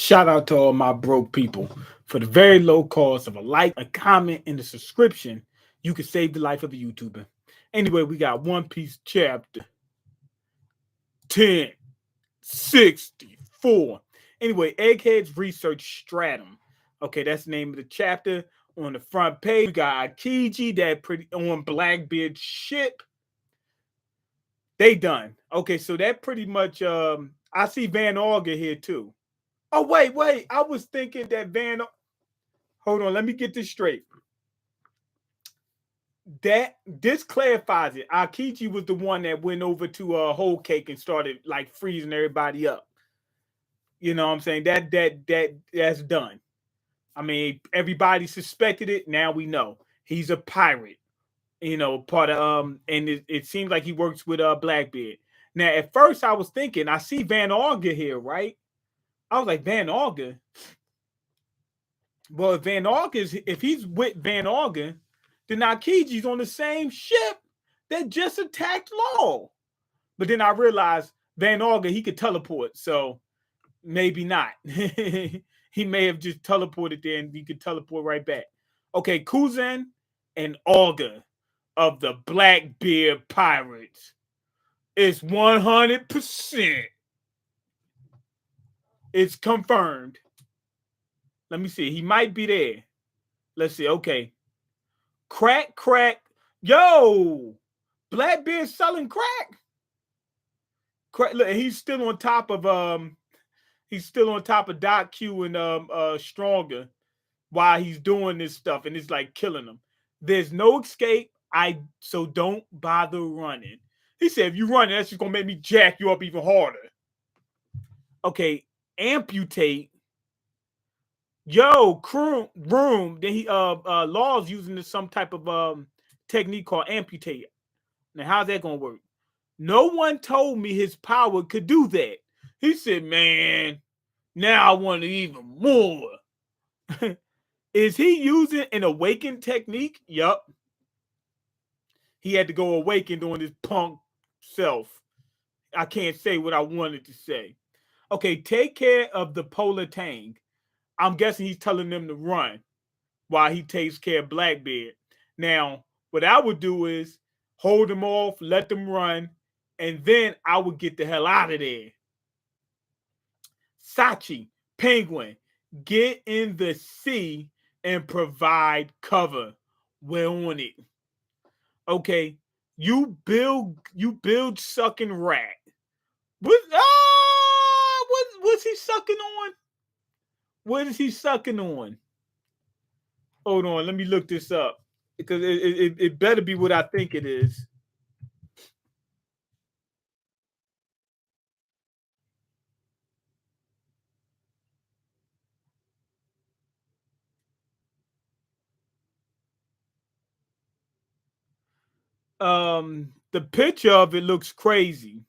Shout out to all my broke people. For the very low cost of a like, a comment, and a subscription, you can save the life of a YouTuber. Anyway, we got One Piece chapter 1064. Anyway, Egghead's Research Stratum. Okay, that's the name of the chapter. On the front page, we got Akiji that pretty on Blackbeard's ship. They done. Okay, so that pretty much I see Van Auger here too. Oh, wait. I was thinking that hold on, let me get this straight. That this clarifies it. Akichi was the one that went over to Whole Cake and started like freezing everybody up. You know what I'm saying? That's done. I mean, everybody suspected it. Now we know he's a pirate. You know, part of and it seems like he works with Blackbeard. Now, at first, I was thinking, I see Van Auger here, right? I was like, Van Auger. Well, if he's with Van Augen, then Akiji's on the same ship that just attacked Law. But then I realized Van Augen, he could teleport, so maybe not. He may have just teleported there and he could teleport right back. Okay, Kuzen and Auger of the Blackbeard Pirates is 100%. It's confirmed. Let me see. He might be there. Let's see. Okay. Crack. Yo, Blackbeard selling crack. Look, he's still on top of Doc Q and Stronger while he's doing this stuff, and it's like killing him. There's no escape. So don't bother running. He said, if you run, that's just gonna make me jack you up even harder. Okay, amputate. Yo, room. Then he Law's using this some type of technique called amputate. Now, how's that gonna work? No one told me his power could do that. He said, man, now I want it even more. Is he using an awakened technique? Yup. He had to go awakened on his punk self. I can't say what I wanted to say. Okay, take care of the polar tang. I'm guessing he's telling them to run while he takes care of Blackbeard. Now, what I would do is hold them off, let them run, and then I would get the hell out of there. Sachi, Penguin, get in the sea and provide cover. We're on it. Okay, you build sucking rat. What's he sucking on? What is he sucking on? Hold on, let me look this up because it better be what I think it is. The picture of it looks crazy.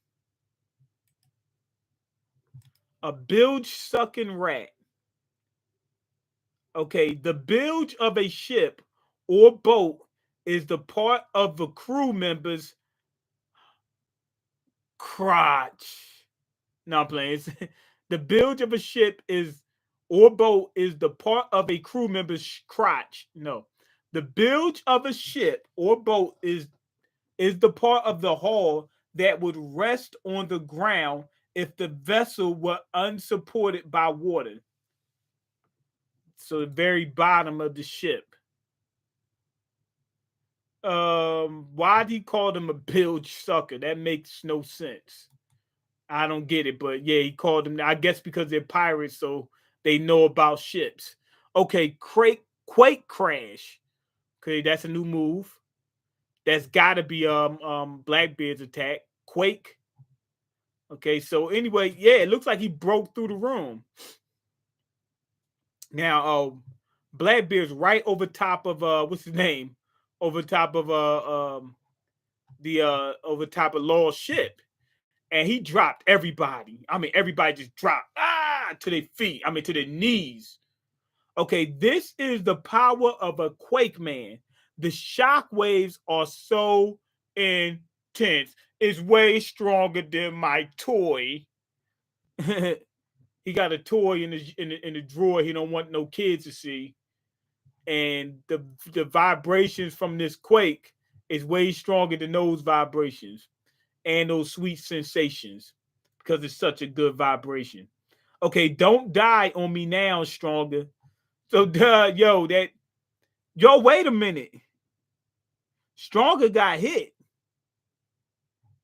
A bilge sucking rat. Okay, the bilge of a ship or boat is the part of the crew member's crotch. No, I'm playing. The bilge of a ship is or boat is the part of a crew member's crotch. No, the bilge of a ship or boat is the part of the hull that would rest on the ground if the vessel were unsupported by water. So the very bottom of the ship. Why'd he call them a bilge sucker? That makes no sense. I don't get it, but yeah, he called them. I guess because they're pirates, so they know about ships. Okay, Quake Crash. Okay, that's a new move. That's got to be Blackbeard's attack. Quake. Okay, so anyway, yeah, it looks like he broke through the room. Now, Blackbeard's right over top of what's his name? Over top of over top of Law's ship. And he dropped everybody. I mean, everybody just dropped to their feet. I mean, to their knees. Okay, this is the power of a Quake Man. The shock waves are so intense. It's way stronger than my toy. He got a toy in the drawer he don't want no kids to see, and the vibrations from this quake is way stronger than those vibrations and those sweet sensations because it's such a good vibration. Okay, don't die on me now, stronger. So, wait a minute. Stronger got hit.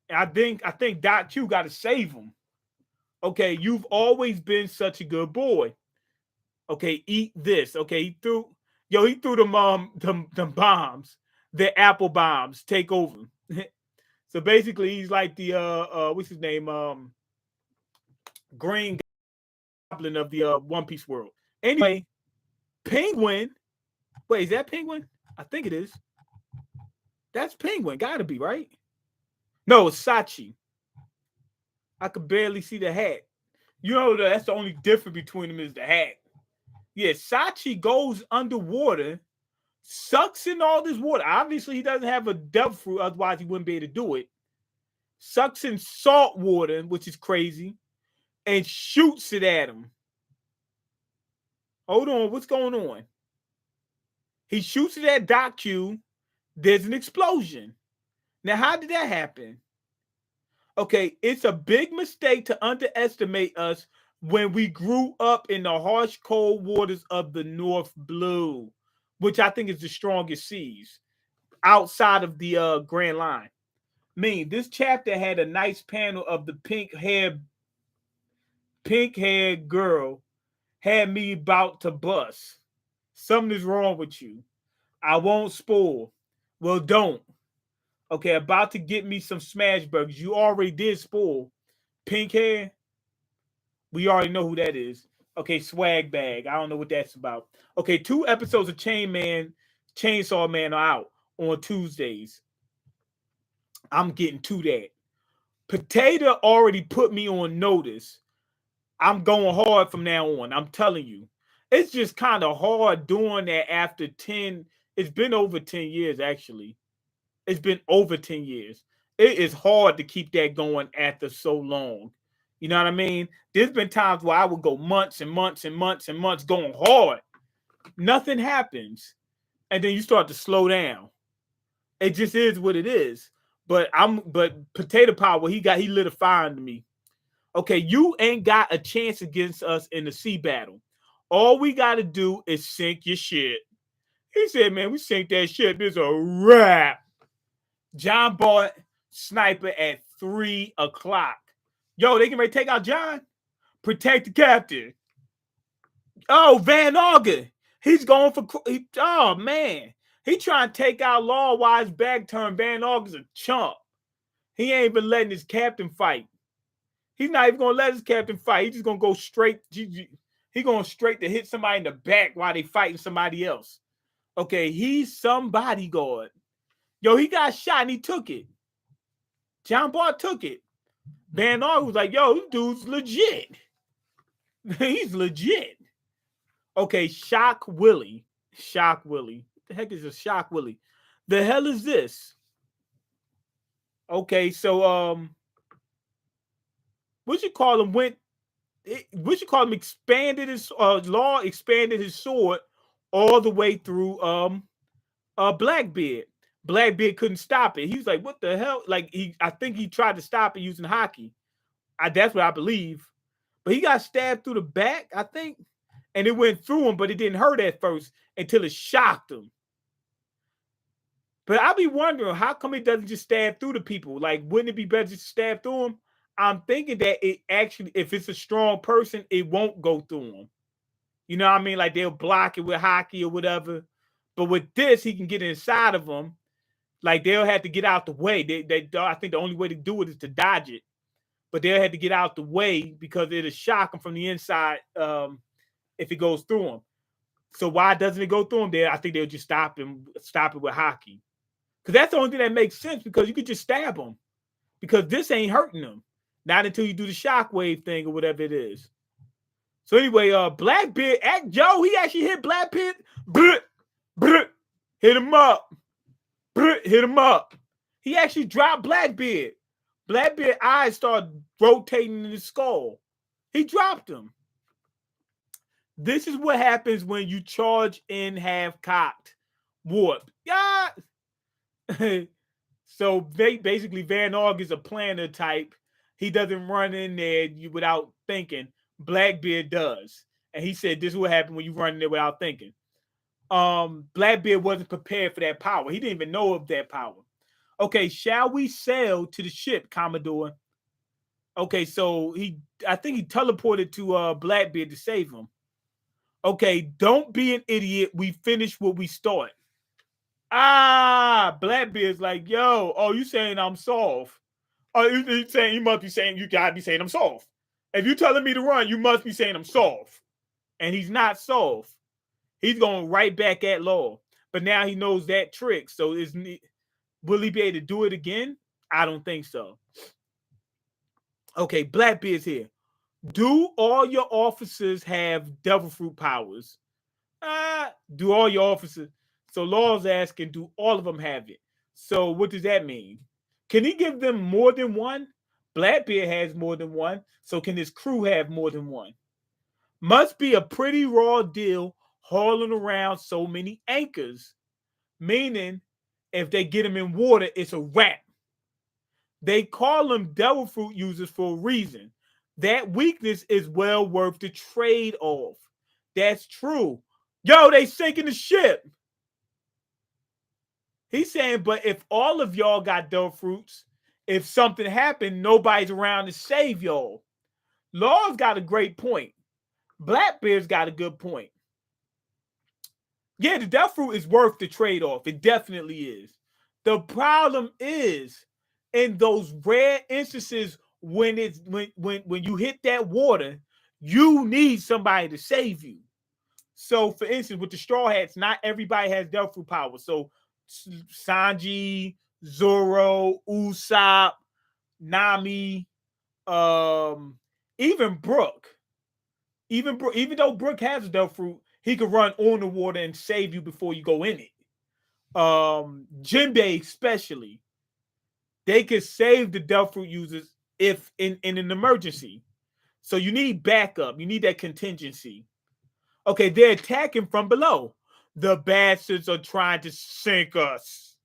I think Doc Q got to save him. Okay, you've always been such a good boy. Okay, eat this. Okay, he threw them bombs, the apple bombs. Take over. So basically, he's like the what's his name Green Goblin of the One Piece world. Anyway, Penguin. Wait, is that Penguin? I think it is. That's Penguin. Gotta be right. No, it's Sachi. I could barely see the hat. You know that's the only difference between them is the hat. Yeah, Sachi goes underwater, sucks in all this water. Obviously, he doesn't have a devil fruit, otherwise he wouldn't be able to do it. Sucks in salt water, which is crazy, and shoots it at him. Hold on, what's going on? He shoots it at Doc Q. There's an explosion. Now, how did that happen? Okay, it's a big mistake to underestimate us when we grew up in the harsh, cold waters of the North Blue, which I think is the strongest seas outside of the Grand Line. This chapter had a nice panel of the pink-haired girl had me about to bust. Something is wrong with you. I won't spoil. Well, don't. Okay, about to get me some smash burgers. You already did spoil. Pink hair. We already know who that is. Okay, swag bag. I don't know what that's about. Okay, 2 episodes of Chainsaw Man are out on Tuesdays. I'm getting to that. Potato already put me on notice. I'm going hard from now on. I'm telling you. It's just kind of hard doing that after 10. It's been over 10 years, actually. It's been over 10 years. It is hard to keep that going after so long. You know what I mean? There's been times where I would go months and months and months and months going hard. Nothing happens. And then you start to slow down. It just is what it is. But Potato Power, he lit a fire into me. Okay, you ain't got a chance against us in the sea battle. All we got to do is sink your shit. He said, man, we sink that shit. There's a wrap. John bought sniper at 3 o'clock. Yo, they can ready to take out John. Protect the captain. Oh, Van Auger. He's going for... Oh, man. He trying to take out Law while his back turned. Van Auger's a chump. He ain't even letting his captain fight. He's not even going to let his captain fight. He's just going to go straight. He's going straight to hit somebody in the back while they fighting somebody else. Okay, he's some bodyguard. Yo, he got shot and he took it. John Bart took it. Van Auger was like, yo, this dude's legit. He's legit. Okay, Shock Willie. Shock Willie. What the heck is a Shock Willie? The hell is this? Okay, so what you call him expanded his Law expanded his sword all the way through Blackbeard. Blackbeard couldn't stop it. He was like, what the hell? Like I think he tried to stop it using hockey. That's what I believe. But he got stabbed through the back, I think. And it went through him, but it didn't hurt at first until it shocked him. But I be wondering, how come it doesn't just stab through the people? Like, wouldn't it be better just to stab through them? I'm thinking that it actually, if it's a strong person, it won't go through them. You know what I mean? Like, they'll block it with hockey or whatever. But with this, he can get inside of them. Like, they'll have to get out the way. I think the only way to do it is to dodge it. But they'll have to get out the way because it'll shock them from the inside if it goes through them. So why doesn't it go through them? I think they'll just stop it with hockey. Because that's the only thing that makes sense, because you could just stab them. Because this ain't hurting them. Not until you do the shockwave thing or whatever it is. So anyway, Blackbeard, Joe, he actually hit Blackbeard. Hit him up. Hit him up. He actually dropped Blackbeard. Blackbeard's eyes started rotating in his skull. He dropped him. This is what happens when you charge in half cocked. Warp. Yeah. So basically, Van Og is a planner type. He doesn't run in there without thinking. Blackbeard does. And he said this is what happened when you run in there without thinking. Blackbeard wasn't prepared for that power. He didn't even know of that power. Okay, shall we sail to the ship, Commodore? Okay, so I think he teleported to Blackbeard to save him. Okay, don't be an idiot. We finished what we started. Blackbeard's like, yo, oh, you saying I'm soft? Oh, you saying you must be saying you gotta be saying I'm soft. If you're telling me to run, you must be saying I'm soft. And he's not soft. He's going right back at Law. But now he knows that trick. So will he be able to do it again? I don't think so. Okay, Blackbeard's here. Do all your officers have devil fruit powers? Do all your officers? So Law's asking, do all of them have it? So what does that mean? Can he give them more than one? Blackbeard has more than one. So can his crew have more than one? Must be a pretty raw deal hauling around so many anchors. Meaning, if they get them in water, it's a wrap. They call them devil fruit users for a reason. That weakness is well worth the trade off. That's true. Yo, they sinking the ship. He's saying, but if all of y'all got devil fruits, if something happened, nobody's around to save y'all. Law's got a great point. Blackbeard's got a good point. Yeah, the devil fruit is worth the trade-off. It definitely is. The problem is, in those rare instances when you hit that water, you need somebody to save you. So, for instance, with the Straw Hats, not everybody has devil fruit power. So, Sanji, Zoro, Usopp, Nami, even Brook. Even though Brook has a devil fruit, he could run on the water and save you before you go in it. Jinbei especially, they could save the devil fruit users if in an emergency. So you need backup. You need that contingency. Okay, they're attacking from below. The bastards are trying to sink us.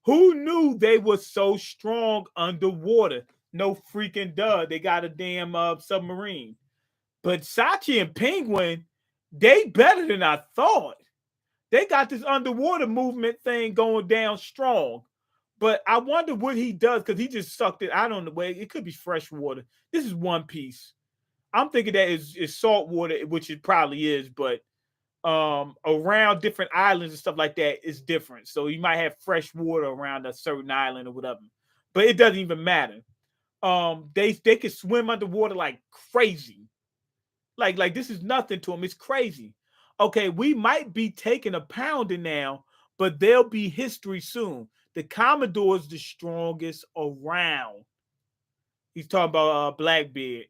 Who knew they were so strong underwater? No freaking duh. They got a damn submarine. But Sachi and Penguin, they better than I thought. They got this underwater movement thing going down strong. But I wonder what he does because he just sucked it out on the way. It could be fresh water. This is One Piece. I'm thinking that is salt water, which it probably is, but around different islands and stuff like that is different. So you might have fresh water around a certain island or whatever. But it doesn't even matter. They can swim underwater like crazy. Like this is nothing to them. It's crazy. Okay, we might be taking a pounding now, but there'll be history soon. The Commodore's the strongest around. He's talking about Blackbeard.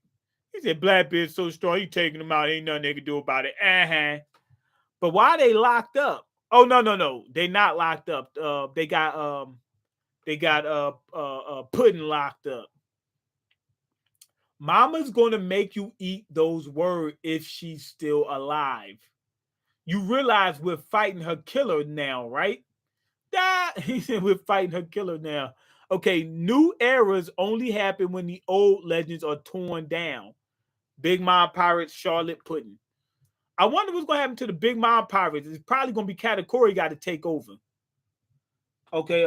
He said Blackbeard's so strong, he taking them out. Ain't nothing they can do about it. But why are they locked up? Oh no. They not locked up. They got Puddin locked up. Mama's gonna make you eat those words if she's still alive. You realize we're fighting her killer now, right? He said we're fighting her killer now. Okay, new eras only happen when the old legends are torn down. Big Mom Pirates, Charlotte Puddin. I wonder what's going to happen to the Big Mom Pirates. It's probably going to be Katakuri got to take over. Okay,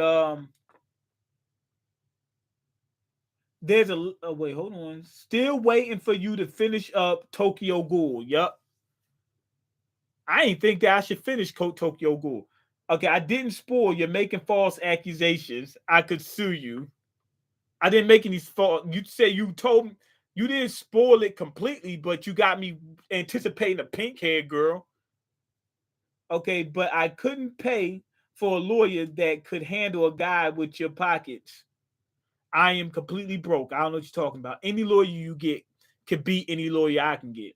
there's wait, hold on. Still waiting for you to finish up Tokyo Ghoul. Yup. I ain't think that I should finish Tokyo Ghoul. Okay, I didn't spoil. You're making false accusations. I could sue you. I didn't make any false. You say you told me you didn't spoil it completely, but you got me anticipating a pink haired girl. Okay, but I couldn't pay for a lawyer that could handle a guy with your pockets. I am completely broke. I don't know what you're talking about. Any lawyer you get could beat any lawyer I can get.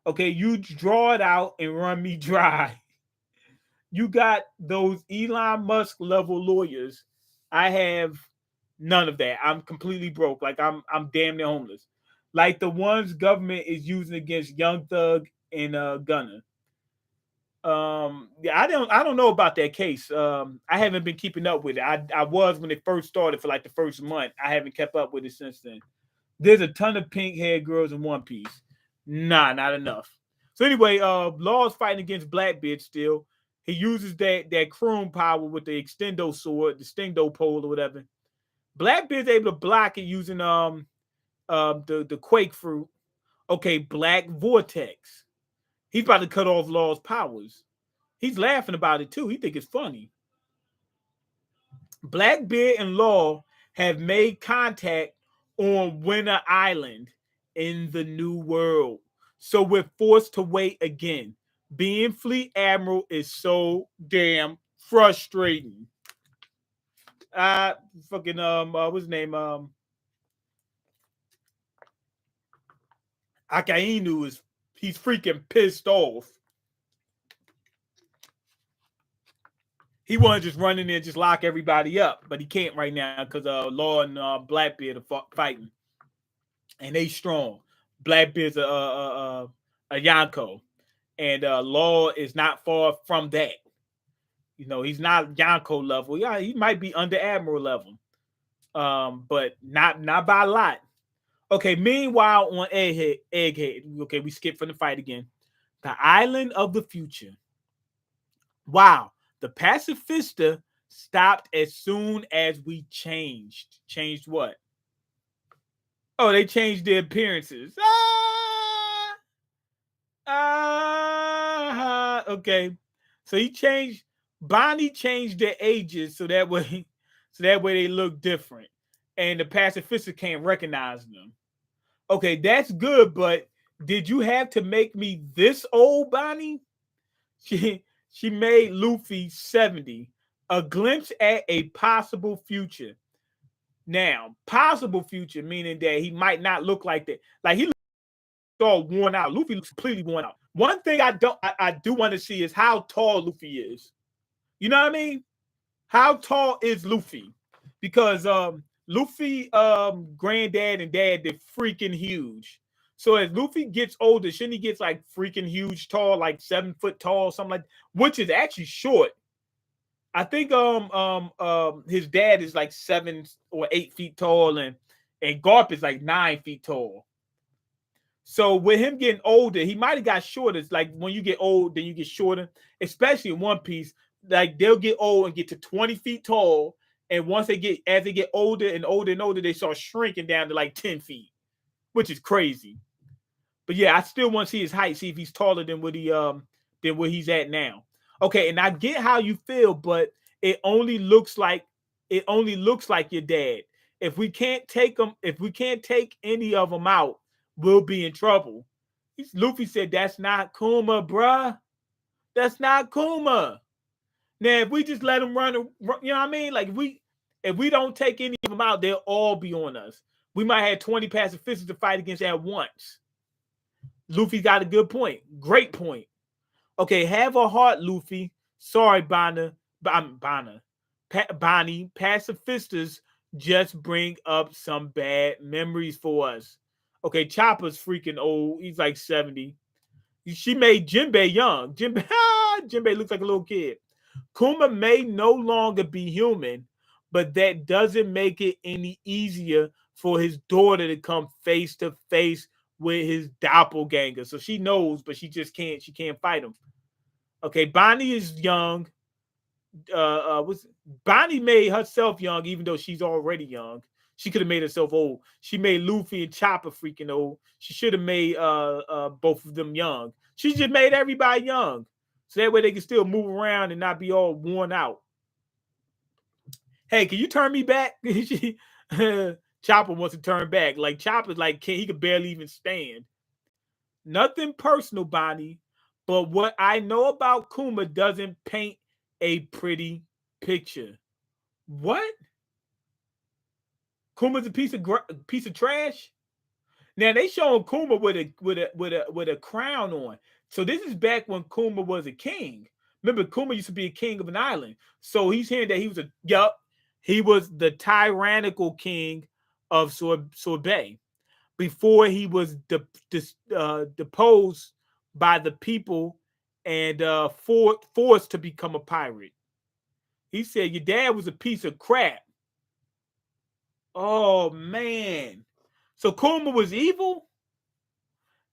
Okay, you draw it out and run me dry. You got those Elon Musk level lawyers. I have none of that. I'm completely broke. Like I'm damn near homeless. Like the ones government is using against Young Thug in Gunner. Yeah, I don't know about that case. I haven't been keeping up with it. I was when it first started for like the first month. I haven't kept up with it since then. There's a ton of pink haired girls in One Piece. Nah, not enough. So anyway, Law's fighting against Blackbeard still. He uses that Chrome power with the extendo sword, the Stingdo pole or whatever. Blackbeard's able to block it using the Quake fruit. Okay, Black Vortex. He's about to cut off Law's powers. He's laughing about it too. He think it's funny. Blackbeard and Law have made contact on Winter Island in the New World. So we're forced to wait again. Being Fleet Admiral is so damn frustrating. Fucking what's his name? Akainu he's freaking pissed off. He wanted to just run in there and just lock everybody up, but he can't right now because Law and Blackbeard are fighting, and they strong. Blackbeard's a Yonko, and Law is not far from that. You know, he's not Yonko level. Yeah, he might be under Admiral level, but not by a lot. Okay, meanwhile on Egghead, okay, we skip from the fight again. The island of the future. Wow, the pacifista stopped as soon as we changed. Changed what? Oh, they changed their appearances. Okay. So Bonnie changed their ages so that way they look different. And the pacifista can't recognize them. Okay, that's good, but did you have to make me this old, Bonnie? She made Luffy 70. A glimpse at a possible future. Now, possible future meaning that he might not look like that. Like he looks all worn out. Luffy looks completely worn out. One thing I do want to see is how tall Luffy is. You know what I mean? How tall is Luffy? Because Luffy, granddad and dad, they're freaking huge. So as Luffy gets older, shouldn't he get like freaking huge tall, like 7 foot tall, something like that, which is actually short. I think his dad is like 7 or 8 feet tall, and Garp is like 9 feet tall. So with him getting older, he might have got shorter. It's like when you get old, then you get shorter, especially in One Piece. Like they'll get old and get to 20 feet tall. And as they get older and older and older, they start shrinking down to like 10 feet, which is crazy. But yeah, I still want to see his height, see if he's taller than what he's at now. Okay, and I get how you feel, but it only looks like your dad. If we can't take any of them out, we'll be in trouble. Luffy said, "That's not Kuma, bruh. That's not Kuma." Now, if we just let them run, you know what I mean? Like if we don't take any of them out, they'll all be on us. We might have 20 pacifists to fight against at once. Luffy got a good point. Great point. Okay, have a heart, Luffy. Sorry, Bonnie. Pacifistas just bring up some bad memories for us. Okay, Chopper's freaking old. He's like 70. She made Jinbei young. Jinbei looks like a little kid. Kuma may no longer be human, but that doesn't make it any easier for his daughter to come face to face with his doppelganger. So she knows, but she can't fight him. Okay, Bonnie is young. Bonnie made herself young, even though she's already young. She could have made herself old. She made Luffy and Chopper freaking old. She should have made both of them young. She just made everybody young. So that way they can still move around and not be all worn out. Hey, can you turn me back? Chopper wants to turn back. Like Chopper's like he could barely even stand. Nothing personal, Bonnie, but what I know about Kuma doesn't paint a pretty picture. What? Kuma's a piece of trash? Now they showing Kuma with a crown on. So this is back when Kuma was a king. Remember, Kuma used to be a king of an island. So he's hearing that he was the tyrannical king of Sorbet before he was deposed by the people and forced to become a pirate. He said, your dad was a piece of crap. Oh, man. So Kuma was evil?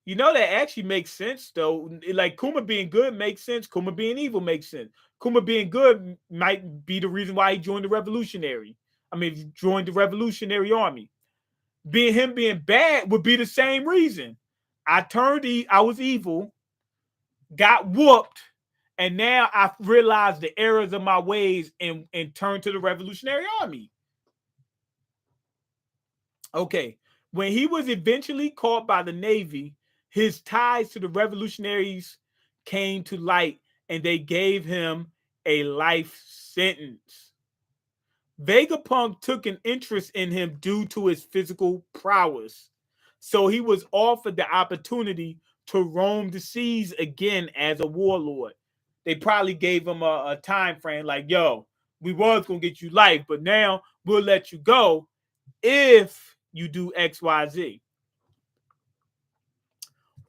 You know, that actually makes sense, though. Like, Kuma being good makes sense. Kuma being evil makes sense. Kuma being good might be the reason why he joined the revolutionary. I mean, he joined the Revolutionary Army. Him being bad would be the same reason. I was evil, got whooped, and now I realized the errors of my ways and turned to the Revolutionary Army. Okay. When he was eventually caught by the Navy, his ties to the revolutionaries came to light and they gave him a life sentence. Vegapunk took an interest in him due to his physical prowess. So he was offered the opportunity to roam the seas again as a warlord. They probably gave him a time frame like, yo, we was going to get you life, but now we'll let you go if you do XYZ,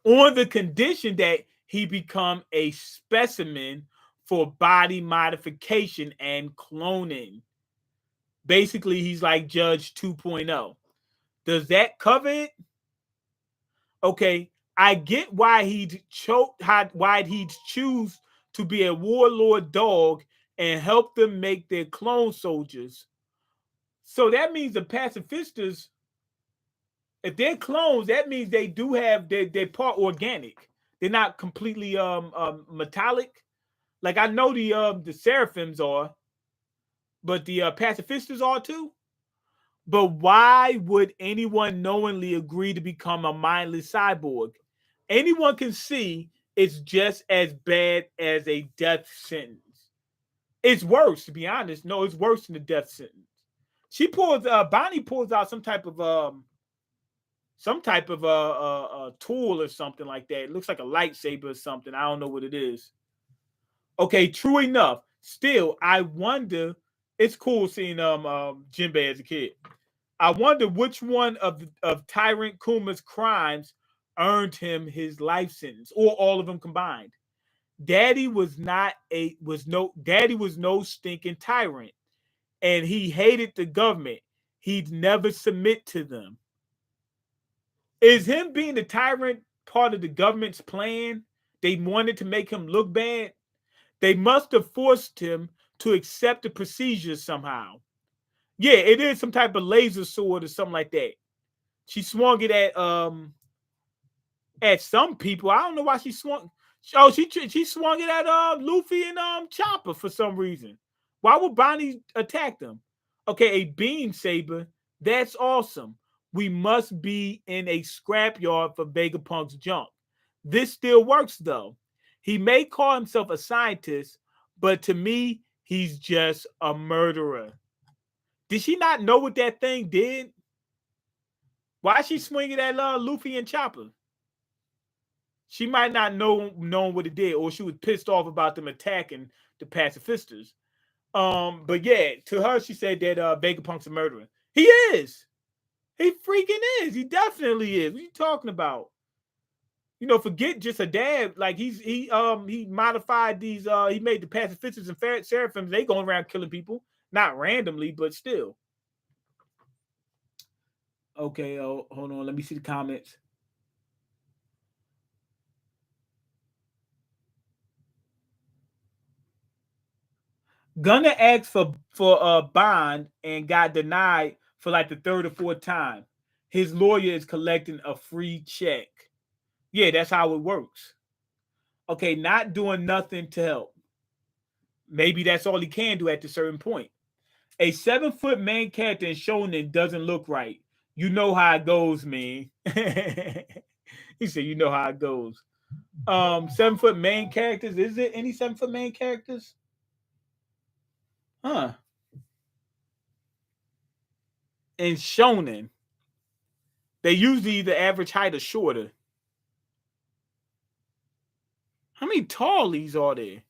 on the condition that he become a specimen for body modification and cloning. Basically, he's like Judge 2.0. Does that cover it? Okay, I get why he'd choose to be a warlord dog and help them make their clone soldiers. So that means the pacifistas, if they're clones, that means they do have they're part organic. They're not completely metallic. Like I know the seraphims are, but the pacifistas are too. But why would anyone knowingly agree to become a mindless cyborg? Anyone can see it's just as bad as a death sentence. It's worse, to be honest. No, it's worse than a death sentence. Bonnie pulls out some type of tool or something like that. It looks like a lightsaber or something. I don't know what it is. Okay, true enough. Still, I wonder. It's cool seeing Jinbei as a kid. I wonder which one of Tyrant Kuma's crimes earned him his life sentence, or all of them combined. Daddy was no stinking tyrant, and he hated the government. He'd never submit to them. Is him being the tyrant part of the government's plan? They wanted to make him look bad. They must have forced him to accept the procedures somehow. Yeah, it is some type of laser sword or something like that. She swung it at some people. I don't know why she swung. Oh, she swung it at Luffy and Chopper for some reason. Why would Bonnie attack them? Okay, a beam saber. That's awesome. We must be in a scrapyard for Vegapunk's junk. This still works though. He may call himself a scientist, but to me, he's just a murderer. Did she not know what that thing did? Why is she swinging at Luffy and Chopper? She might not know what it did, or she was pissed off about them attacking the pacifistas. But yeah, to her, she said that Vegapunk's a murderer. He is. He freaking is. He definitely is. What are you talking about? You know, forget just a dad. Like he modified these. He made the pacifistas and seraphims. They going around killing people, not randomly, but still. Okay, hold on. Let me see the comments. Gunner asked for a bond and got denied for like the third or fourth time. His lawyer is collecting a free check. Yeah, that's how it works. Okay, not doing nothing to help. Maybe that's all he can do at a certain point. A 7-foot main character in Shonen doesn't look right. You know how it goes, man. He said, "You know how it goes." 7-foot main characters. Is there any 7-foot main characters? Huh? In Shonen, they usually either average height or shorter. How many tallies are there?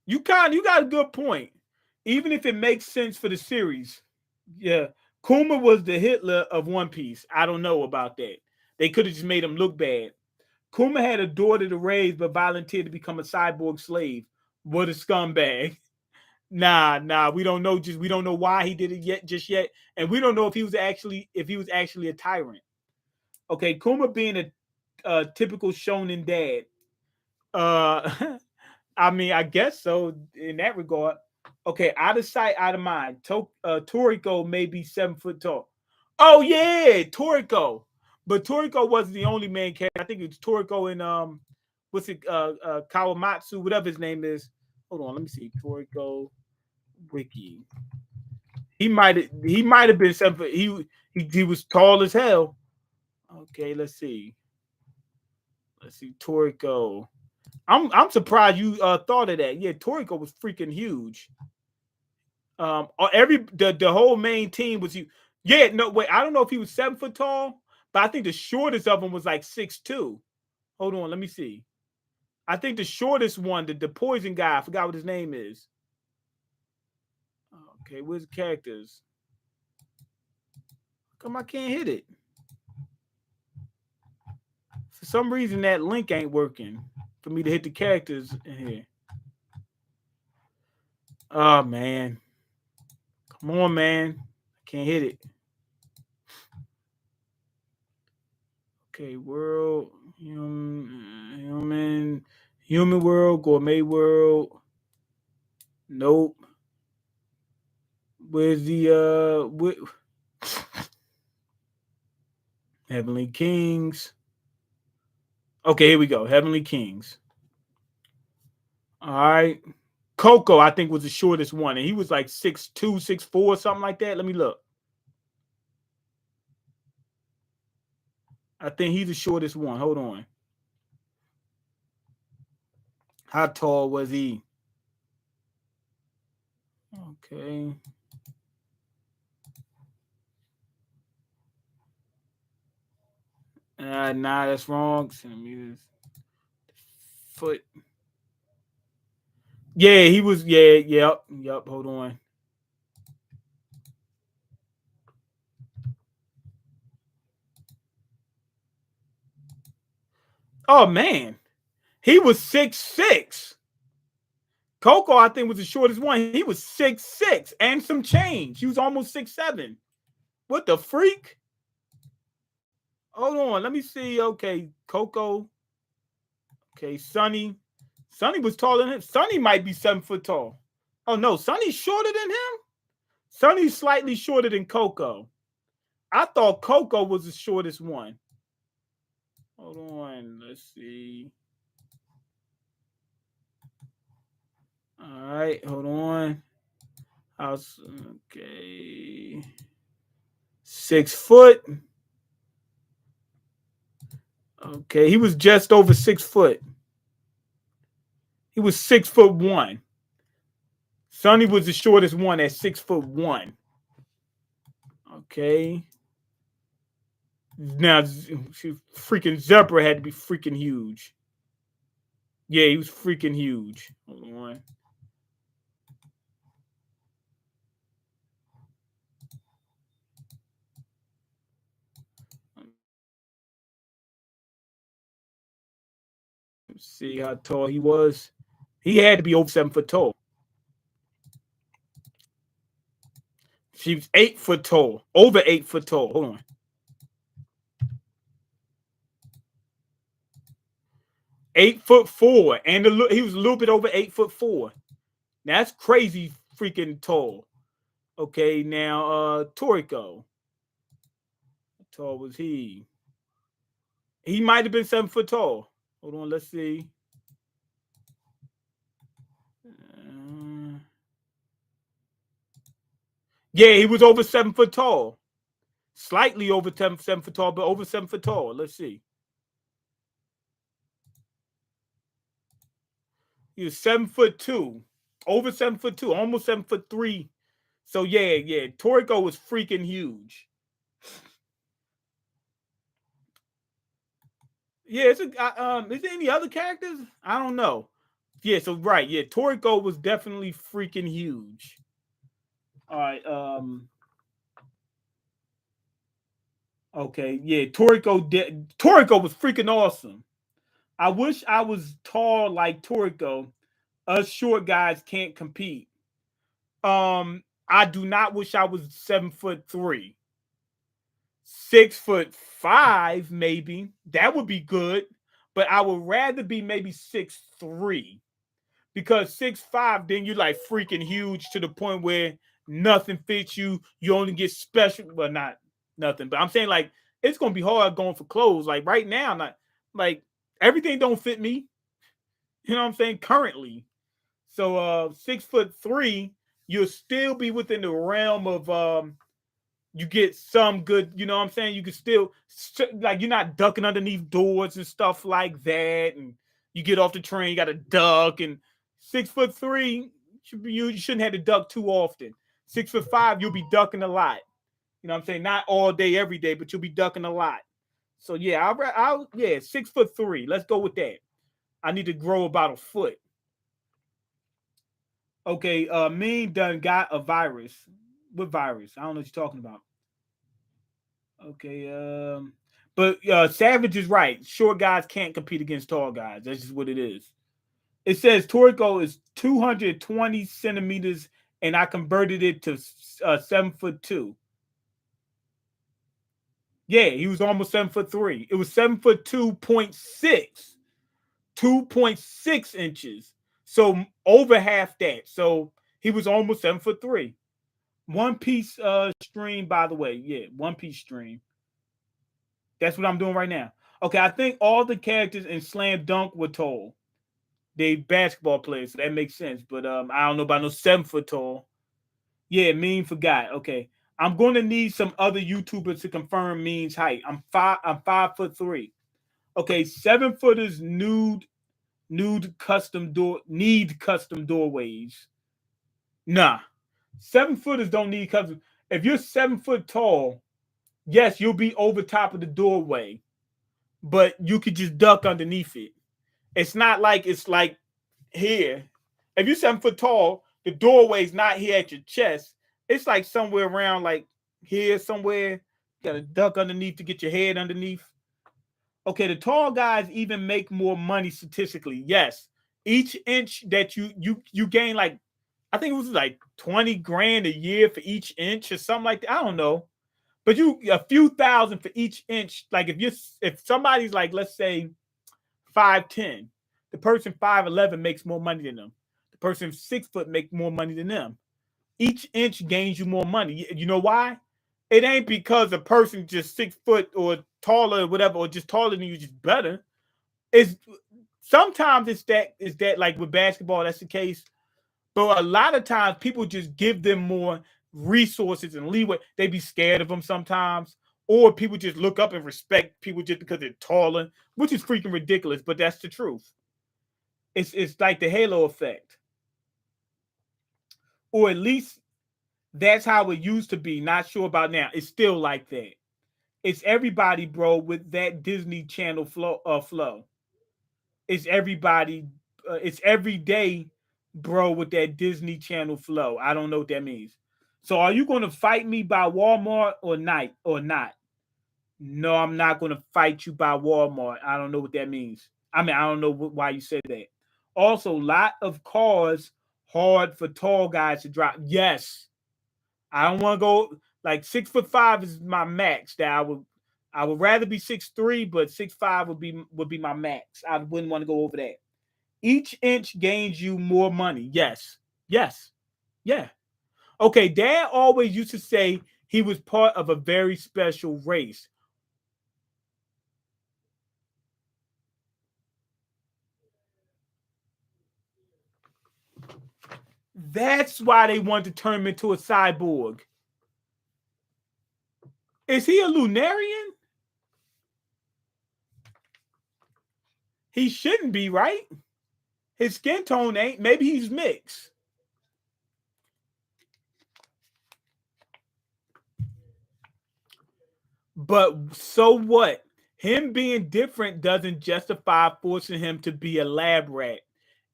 You got a good point. Even if it makes sense for the series. Yeah. Kuma was the Hitler of One Piece. I don't know about that. They could have just made him look bad. Kuma had a daughter to raise, but volunteered to become a cyborg slave. What a scumbag! Nah, we don't know. We don't know why he did it yet, and we don't know if he was actually a tyrant. Okay, Kuma being a typical shonen dad. I mean, I guess so in that regard. Okay, out of sight, out of mind. Toriko may be 7 foot tall. Oh yeah, Toriko. But Toriko wasn't the only main character. I think it was Toriko and what's it? Kawamatsu, whatever his name is. Hold on, let me see. Toriko Wiki. He might have been 7 foot. He was tall as hell. Okay, let's see. Let's see. Toriko. I'm surprised you thought of that. Yeah, Toriko was freaking huge. The whole main team was huge. Yeah, no wait, I don't know if he was 7 foot tall, but I think the shortest of them was like 6'2". Hold on, let me see. I think the shortest one, the poison guy, I forgot what his name is. Okay, where's the characters? How come I can't hit it? For some reason that link ain't working for me to hit the characters in here. Oh man. Come on, man. I can't hit it. Okay, world, human world, gourmet world. Nope. Where's the Heavenly Kings? Okay, here we go. Heavenly Kings. All right. Coco, I think, was the shortest one, and he was like 6'2", 6'4", something like that. Let me look. I think he's the shortest one. Hold on. How tall was he? Okay. Nah, that's wrong. Centimeters. Foot. Yeah, he was. Yeah, yep. Hold on. Oh man, he was 6'6". Coco, I think, was the shortest one. He was 6'6" and some change. He was almost 6'7". What the freak? Hold on, let me see. Okay, Coco. Okay, Sunny. Sunny was taller than him. Sunny might be 7 foot tall. Oh no, Sunny's shorter than him. Sunny's slightly shorter than Coco. I thought Coco was the shortest one. Hold on, let's see. All right, hold on. Okay. 6 foot. Okay, he was just over 6 foot. He was 6'1". Sonny was the shortest one at 6'1". Okay. Now, freaking Zebra had to be freaking huge. Yeah, he was freaking huge. Hold on. Let's see how tall he was. He had to be over 7 foot tall. She was 8 foot tall. Over 8 foot tall. Hold on. 8'4", and he was a little bit over 8'4". Now, that's crazy freaking tall. Okay, now Toriko. How tall was he? He might have been 7 foot tall. Hold on, let's see. Yeah, he was over 7 foot tall. Slightly over 7 foot tall, but over 7 foot tall. Let's see. He was 7'2", over 7'2", almost 7'3". So yeah. Toriko was freaking huge. Yeah, is there any other characters? I don't know. Yeah, so right, yeah, Toriko was definitely freaking huge. All right, okay, yeah, Toriko was freaking awesome. I wish I was tall like Toriko. Us short guys can't compete. I do not wish I was 7'3". 6'5", maybe. That would be good. But I would rather be maybe 6'3". Because 6'5", then you're like freaking huge to the point where nothing fits you. You only get special, well, not nothing, but I'm saying like it's gonna be hard going for clothes. Like right now, not like everything don't fit me. You know what I'm saying? Currently. So 6'3", you'll still be within the realm of you get some good, you know what I'm saying? You can still like you're not ducking underneath doors and stuff like that. And you get off the train, you gotta duck. And 6'3", you shouldn't have to duck too often. 6'5", you'll be ducking a lot. You know what I'm saying? Not all day, every day, but you'll be ducking a lot. So yeah, I'll yeah, 6'3". Let's go with that. I need to grow about a foot. Okay, Mean done got a virus. What virus? I don't know what you're talking about. Okay, but Savage is right. Short guys can't compete against tall guys. That's just what it is. It says Toriko is 220 centimeters, and I converted it to 7'2". Yeah, he was almost 7'3". It was 7'2.6", 2.6 inches. So over half that. So he was almost 7'3". One Piece stream, by the way. Yeah, One Piece stream. That's what I'm doing right now. Okay, I think all the characters in Slam Dunk were tall. They basketball players, so that makes sense. But I don't know about no 7 foot tall. Yeah, Mean forgot. Okay, I'm going to need some other YouTubers to confirm Mean's height. I'm 5'3". Okay, 7 footers nude custom door need custom doorways. Nah, 7 footers don't need custom. If you're 7 foot tall, yes, you'll be over top of the doorway, but you could just duck underneath it. It's not like it's like here. If you're 7 foot tall, the doorway's not here at your chest. It's like somewhere around like here somewhere. You gotta duck underneath to get your head underneath. Okay, the tall guys even make more money statistically. Yes. Each inch that you gain, like I think it was like 20 grand a year for each inch or something like that. I don't know. But you a few thousand for each inch. Like if somebody's like, let's say 5'10", the person 5'11" makes more money than them. The person 6 foot make more money than them. Each inch gains you more money. You know why? It ain't because a person just 6 foot or taller or whatever, or just taller than you, just better. It's sometimes it's that like with basketball, that's the case. But a lot of times people just give them more resources and leeway. They be scared of them sometimes. Or people just look up and respect people just because they're taller, which is freaking ridiculous, but that's the truth. It's like the halo effect. Or at least that's how it used to be. Not sure about now. It's still like that. It's everybody, bro, with that Disney Channel flow. It's everybody. It's every day, bro, with that Disney Channel flow. I don't know what that means. So, are you going to fight me by Walmart or night or not? No, I'm not going to fight you by Walmart. I don't know what that means. I mean, I don't know why you said that. Also, lot of cars hard for tall guys to drop. Yes, I don't want to go like 6'5" is my max. That I would rather be 6'3", but 6'5" would be my max. I wouldn't want to go over that. Each inch gains you more money. Yes, yes, yeah. Okay, Dad always used to say he was part of a very special race. That's why they wanted to turn him into a cyborg. Is he a Lunarian? He shouldn't be, right? His skin tone ain't. Maybe he's mixed. But so what? Him being different doesn't justify forcing him to be a lab rat.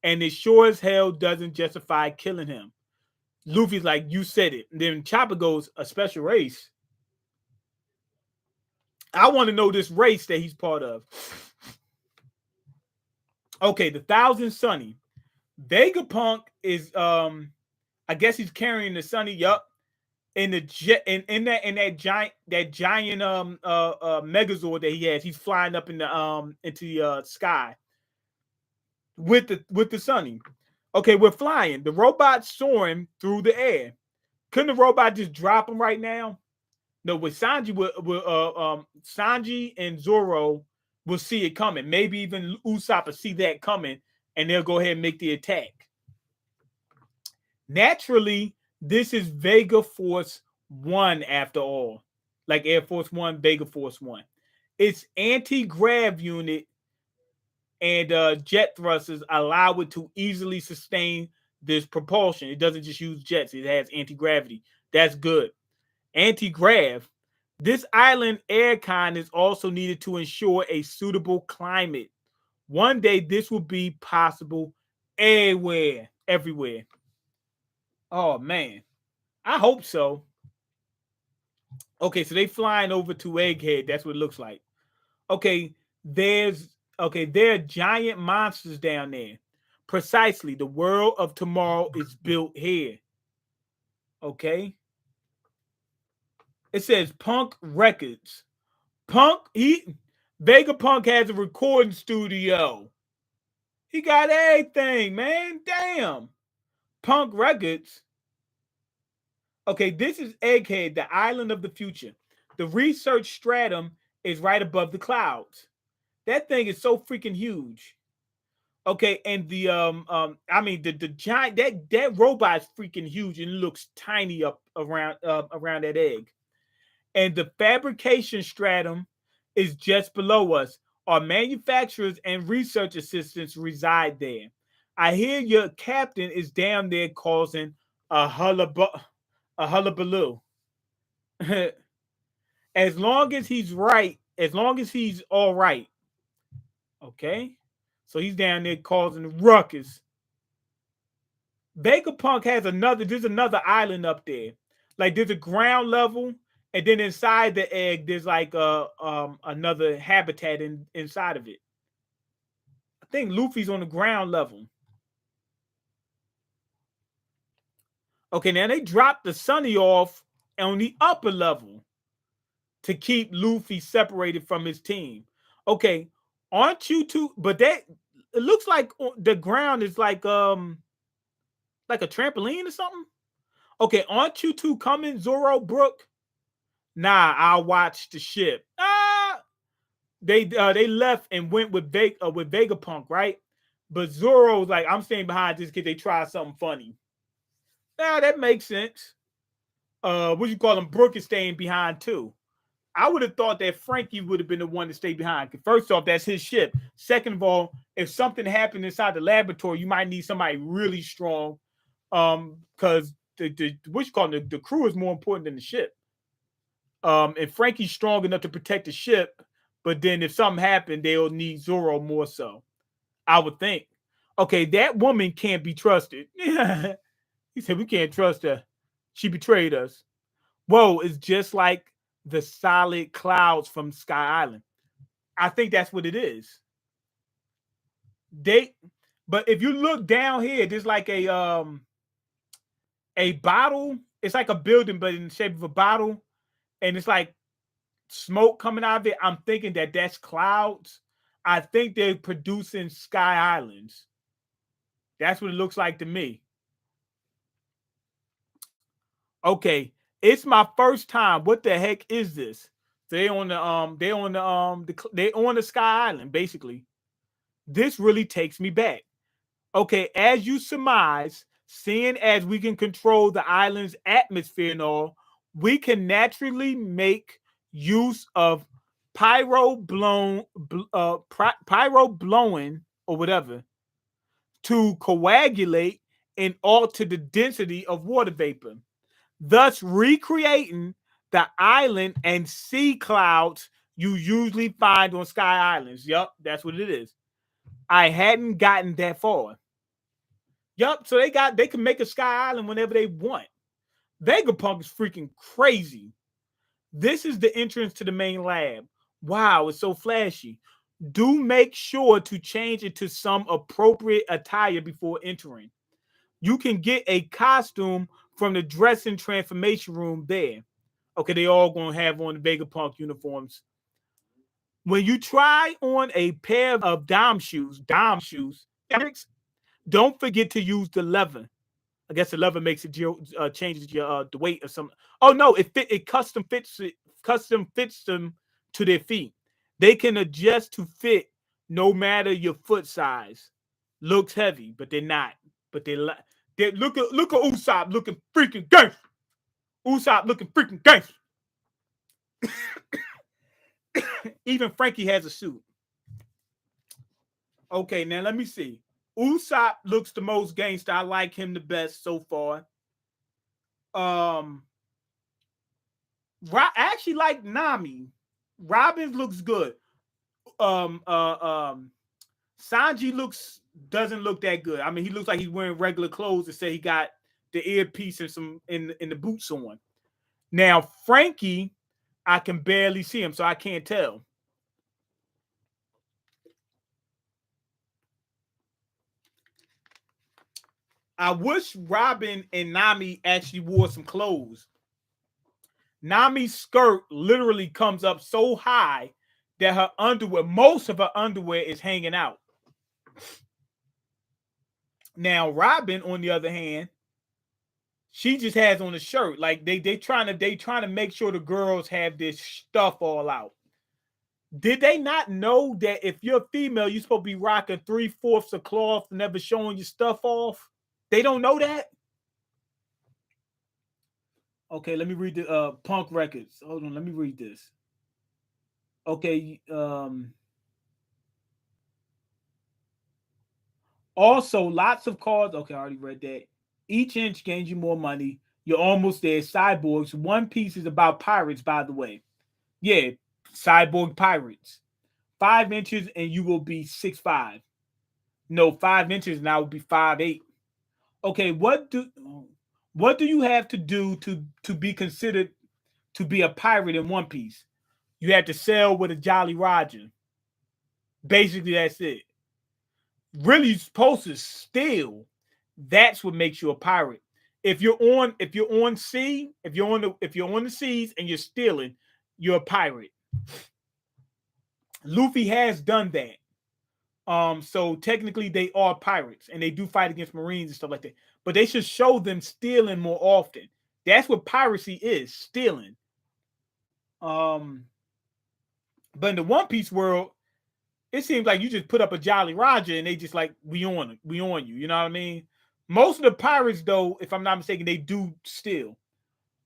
And it sure as hell doesn't justify killing him. Luffy's like, you said it. And then Chopper goes, a special race. I want to know this race that he's part of. Okay, the Thousand Sunny. Vegapunk is I guess he's carrying the Sunny. Yup. In the jet in that giant Megazord that he has, he's flying up in the into the sky with the Sunny. Okay, we're flying. The robot's soaring through the air. Couldn't the robot just drop him right now? No, with Sanji, Sanji and Zoro will see it coming. Maybe even Usopp will see that coming, and they'll go ahead and make the attack. Naturally, this is Vega Force 1 after all. Like Air Force 1, Vega Force 1. Its anti-grav unit and jet thrusters allow it to easily sustain this propulsion. It doesn't just use jets, it has anti-gravity. That's good. Anti-grav. This island aircon is also needed to ensure a suitable climate. One day this will be possible everywhere. Oh man, I hope so. Okay, so they flying over to Egghead. That's what it looks like. Okay, there are giant monsters down there. Precisely, the world of tomorrow is built here. Okay. It says Punk Records. Vegapunk has a recording studio. He got everything, man. Damn. Punk Records. Okay, this is Egghead, the island of the future. The research stratum is right above the clouds. That thing is so freaking huge. Okay, and the the giant that robot is freaking huge and looks tiny up around that egg. And the fabrication stratum is just below us. Our manufacturers and research assistants reside there. I hear your captain is down there causing a hullabaloo. As long as he's right, as long as he's all right. Okay? So he's down there causing ruckus. Vegapunk has there's another island up there. Like there's a ground level, and then inside the egg, there's like another habitat inside of it. I think Luffy's on the ground level. Okay, now they dropped the Sunny off on the upper level to keep Luffy separated from his team. Okay, aren't you two? But that it looks like the ground is like a trampoline or something. Okay, aren't you two coming, Zoro Brook? Nah, I'll watch the ship. They left and went with Vegapunk, right? But Zoro's like, I'm staying behind just because they try something funny. Nah, that makes sense. What you call him? Brook is staying behind too. I would have thought that Frankie would have been the one to stay behind. First off, that's his ship. Second of all, if something happened inside the laboratory, you might need somebody really strong. Because the crew is more important than the ship. And Frankie's strong enough to protect the ship, but then if something happened, they'll need Zoro more so. I would think. Okay, that woman can't be trusted. He said we can't trust her. She betrayed us. Whoa, it's just like the solid clouds from Sky Island. I think that's what it is. But if you look down here, there's like a bottle. It's like a building, but in the shape of a bottle, and it's like smoke coming out of it. I'm thinking that's clouds. I think they're producing Sky Islands. That's what it looks like to me. Okay, it's my first time. What the heck is this? They on the Sky Island basically. This really takes me back. Okay, as you surmise, seeing as we can control the island's atmosphere and all, we can naturally make use of pyro blowing or whatever to coagulate and alter the density of water vapor, thus recreating the island and sea clouds you usually find on Sky Islands. Yup, that's what it is. I hadn't gotten that far. Yup, so they can make a Sky Island whenever they want. Vegapunk is freaking crazy. This is the entrance to the main lab. Wow, it's so flashy. Do make sure to change into some appropriate attire before entering. You can get a costume from the dressing transformation room there. Okay, they all gonna have on the Vegapunk uniforms. When you try on a pair of dime shoes, don't forget to use the lever. I guess the lever makes it changes your the weight or something. Oh no, it custom fits them to their feet. They can adjust to fit no matter your foot size. Looks heavy, but they're not. But they look at Usopp looking freaking gangster. Usopp looking freaking gangster. Even Frankie has a suit. Okay, now let me see. Usopp looks the most gangster. I like him the best so far. Um, I actually like Nami. Robin looks good. Um, uh, um, Sanji doesn't look that good. I mean, he looks like he's wearing regular clothes and say he got the earpiece and some in the boots on. Now Frankie, I can barely see him, so I can't tell. I wish Robin and Nami actually wore some clothes. Nami's skirt literally comes up so high that her underwear, most of her underwear, is hanging out. Now Robin, on the other hand, she just has on a shirt. Like they trying to make sure the girls have this stuff all out. Did they not know that if you're female, you're supposed to be rocking 3/4 of cloth, never showing your stuff off? They don't know that. Okay, let me read the punk records. Hold on, let me read this. Okay, also lots of cards. Okay, I already read that. Each inch gains you more money. You're almost there. Cyborgs. One Piece is about pirates, by the way. Yeah, cyborg pirates. 5 inches and you will be 6'5". No, 5 inches and I will be 5'8". Okay, what do you have to do to be considered to be a pirate in One Piece? You have to sail with a Jolly Roger. Basically, that's it. Really, you're supposed to steal. That's what makes you a pirate. If you're on sea, if you're on the seas and you're stealing, you're a pirate. Luffy has done that. So technically they are pirates and they do fight against Marines and stuff like that. But they should show them stealing more often. That's what piracy is, stealing. Um, but in the One Piece world, it seems like you just put up a Jolly Roger and they just like we on it, we on you. You know what I mean? Most of the pirates, though, if I'm not mistaken, they do steal.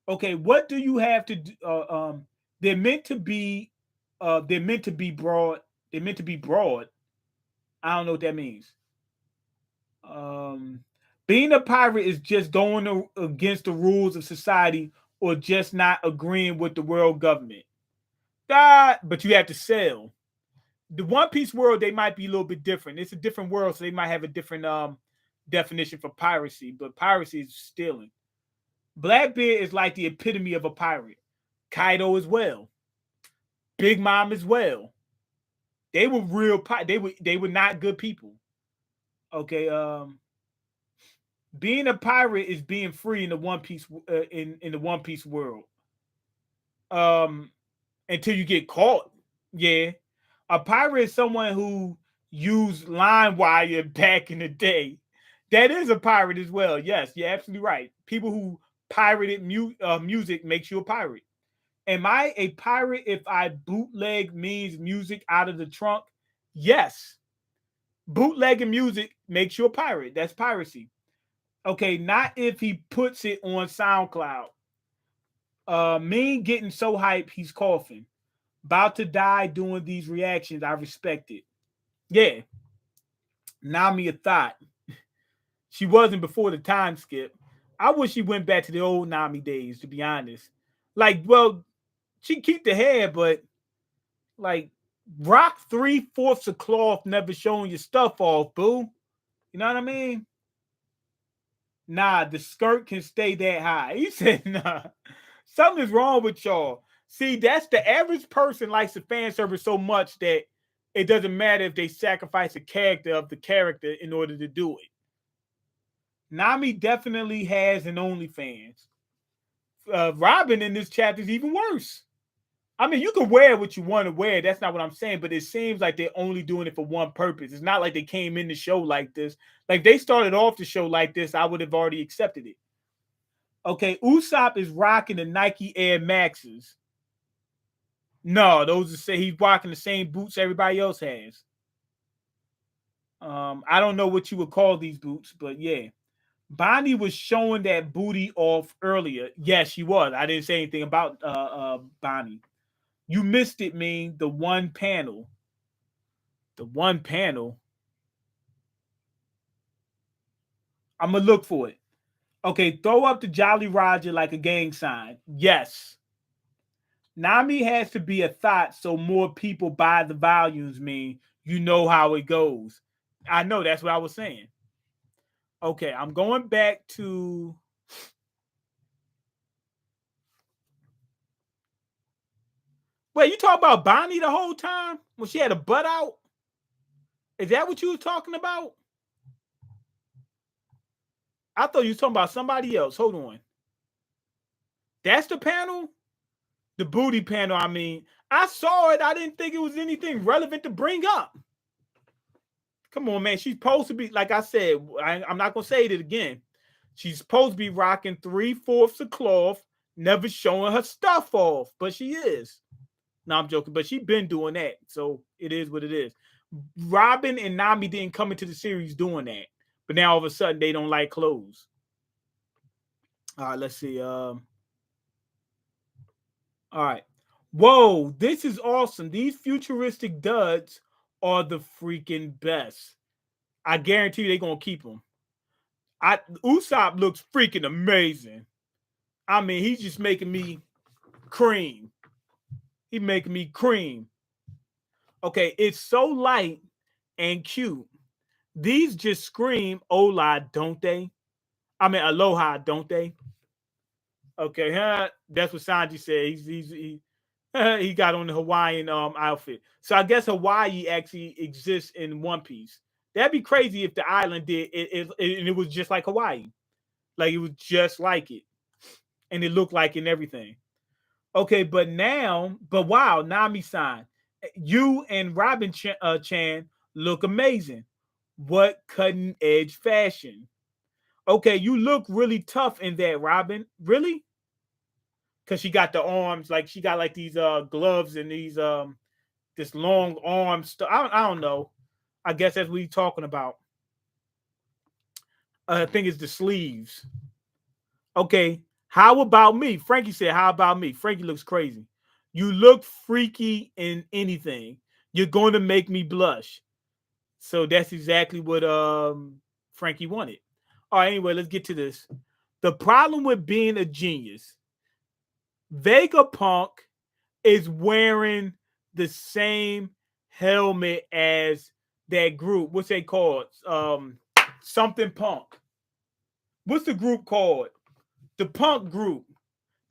Okay, what do you have to do? They're meant to be. They're meant to be broad. They're meant to be broad. I don't know what that means. Um, Being a pirate is just going against the rules of society or just not agreeing with the world government. That, but you have to sell. The One Piece world, they might be a little bit different. It's a different world, so they might have a different definition for piracy. But piracy is stealing. Blackbeard is like the epitome of a pirate. Kaido as well. Big Mom as well. They were real. They were not good people. Okay. Being a pirate is being free in the One Piece in the One Piece world. Um, until you get caught. Yeah, a pirate is someone who used line wire back in the day. That is a pirate as well. Yes, you're absolutely right. People who pirated music makes you a pirate. Am I a pirate if I bootleg means music out of the trunk? Yes. Bootlegging music makes you a pirate. That's piracy. Okay, not if he puts it on SoundCloud. Mean getting so hype he's coughing. About to die doing these reactions. I respect it. Yeah. Nami a thought. She wasn't before the time skip. I wish she went back to the old Nami days, to be honest. Like, well, she keep the hair, but like rock 3/4 of cloth, never showing your stuff off, boo. You know what I mean? Nah, the skirt can stay that high. He said, nah. Something is wrong with y'all. See, that's the average person likes the fan service so much that It doesn't matter if they sacrifice a character of the character in order to do it. Nami definitely has an OnlyFans. Robin in this chapter is even worse. I mean, you can wear what you want to wear. That's not what I'm saying, but it seems like they're only doing it for one purpose. It's not like they came in the show like this. Like they started off the show like this, I would have already accepted it. Okay, Usopp is rocking the Nike Air Maxes. No, those are say he's rocking the same boots everybody else has. I don't know what you would call these boots, but yeah. Bonnie was showing that booty off earlier. Yes, she was. I didn't say anything about Bonnie. You missed it, mean the one panel. The one panel. I'm gonna look for it. Okay, throw up the Jolly Roger like a gang sign. Yes. Nami has to be a thought so more people buy the volumes, mean you know how it goes. I know that's what I was saying. Okay, I'm going back to. Wait, you talk about Bonnie the whole time when she had a butt out? Is that what you were talking about? I thought you were talking about somebody else. Hold on. That's the panel? The booty panel, I mean. I saw it. I didn't think it was anything relevant to bring up. Come on, man. She's supposed to be, like I said, I'm not going to say it again. She's supposed to be rocking 3/4 of cloth, never showing her stuff off, but she is. No, I'm joking, but she's been doing that. So it is what it is. Robin and Nami didn't come into the series doing that, but now all of a sudden they don't like clothes. All right, let's see. All right. Whoa, this is awesome. These futuristic duds are the freaking best. I guarantee you they're gonna keep them. Usopp looks freaking amazing. I mean, he's just making me cream. He's making me cream. Okay, it's so light and cute. These just scream "Ola," don't they? I mean, aloha, don't they? Okay, huh? That's what Sanji said. He got on the Hawaiian outfit. So I guess Hawaii actually exists in One Piece. That'd be crazy if the island did and it was just like Hawaii. Like it was just like it. And it looked like it and everything. Okay, but wow, Nami-san, you and Chan look amazing. What cutting edge fashion. Okay, you look really tough in that, Robin. Really? Because she got the arms, like she got like these gloves and these this long arm stuff. I don't know. I guess that's what he's talking about. I think it's the sleeves. Okay. How about me? Frankie said, how about me? Frankie looks crazy. You look freaky in anything. You're going to make me blush. So that's exactly what Frankie wanted. All right, anyway, let's get to this. The problem with being a genius, Vegapunk is wearing the same helmet as that group. What's they called? Something Punk. What's the group called? The Punk group.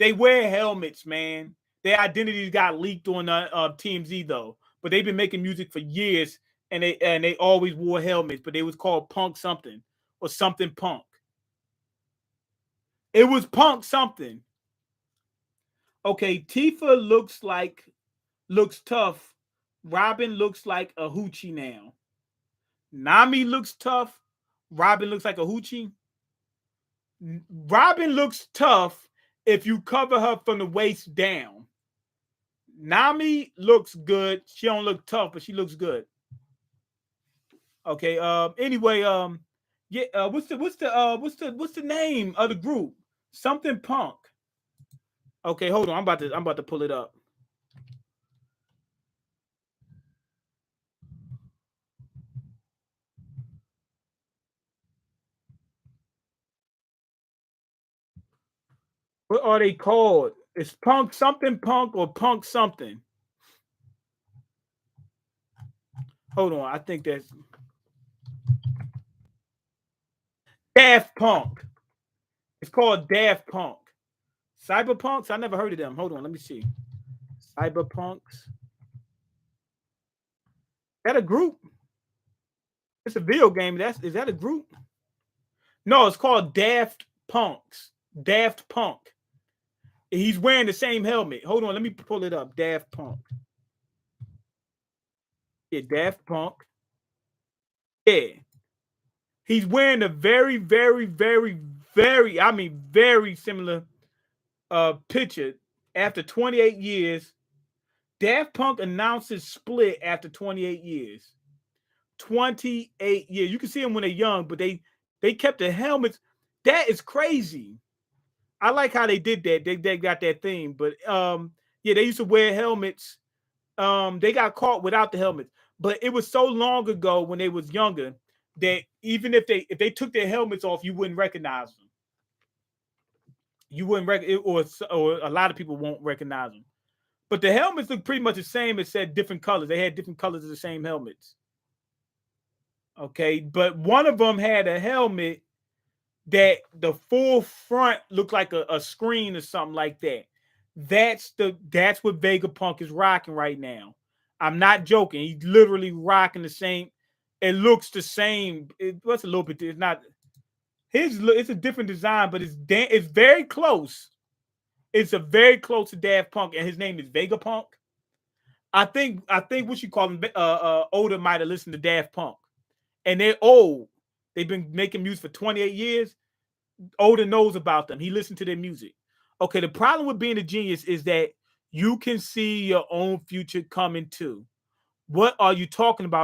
They wear helmets, man. Their identities got leaked on TMZ though, but they've been making music for years, and they always wore helmets, but they was called Punk something or something Punk. It was Punk something. Okay, Tifa looks tough. Robin looks like a hoochie now. Nami looks tough. Robin looks like a hoochie. Robin looks tough if you cover her from the waist down. Nami looks good. She don't look tough, but she looks good. Okay. Anyway. Yeah. What's the name of the group? Something Punk. Okay. Hold on. I'm about to pull it up. What are they called? It's Punk something Punk or Punk something. Hold on. I think that's Daft Punk. It's called Daft Punk. Cyberpunks? I never heard of them. Hold on, let me see. Cyberpunks. That a group? It's a video game. Is that a group? No, it's called Daft Punks. Daft Punk. He's wearing the same helmet. Hold on, let me pull it up. Daft Punk. Yeah, Daft Punk. Yeah. He's wearing a very, very, very, very, I mean, very similar picture. After 28 years, Daft Punk announces split after 28 years. 28 years. You can see them when they're young, but they kept the helmets. That is crazy. I like how they did that. They got that thing, but yeah, they used to wear helmets. They got caught without the helmets, but it was so long ago when they was younger that even if they took their helmets off, you wouldn't recognize them. You wouldn't or a lot of people won't recognize them. But the helmets look pretty much the same, except different colors. They had different colors of the same helmets. Okay, but one of them had a helmet that the full front looked like a screen or something like that. That's what Vegapunk is rocking right now. I'm not joking. He's literally rocking the same. It looks the same. What's a little bit? It's not his. It's a different design, but it's very close. It's a very close to Daft Punk, and his name is Vegapunk. I think what you call him. Older might have listened to Daft Punk, and they're old. They've been making music for 28 years. Older knows about them. He listened to their music. Okay, the problem with being a genius is that you can see your own future coming too. What are you talking about?